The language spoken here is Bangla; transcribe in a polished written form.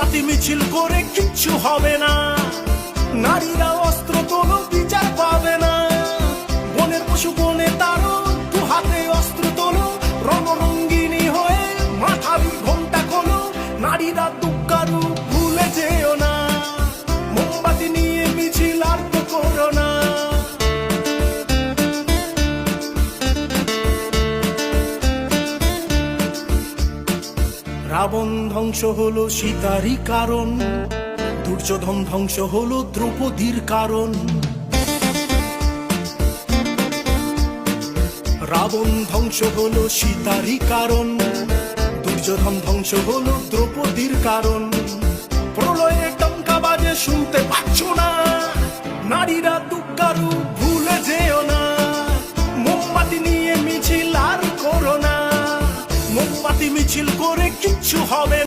মোমবাতি মিছিল করে কিচ্ছু হবে না, নারীরা অস্ত্র তোলো বিচার পাবে না। বনের পশু বনে তারো দু হাতে অস্ত্র তোলো, রণরঙ্গিনী হয়ে মাথাবি ঘোমটা খোলো। নারীরা দুঃখারু ভুলে যেও না, মোমবাতি নিয়ে মিছিল আর তো করো না। রাবণ ধ্বংস হলো সীতারই কারণ, দুর্যোধন ধ্বংস হলো দ্রৌপদীর কারণ। রাবণ ধ্বংস হলো সীতারই কারণ, দুর্যোধন ধ্বংস হলো দ্রৌপদীর কারণ। প্রলয়ে টঙ্কা বাজে শুনতে পাচ্ছ না, নারীরা দুঃখারু ভুলে যেও না। মোমবাতি নিয়ে মিছিল আর করো না, মোমবাতি মিছিল করে কিচ্ছু হবে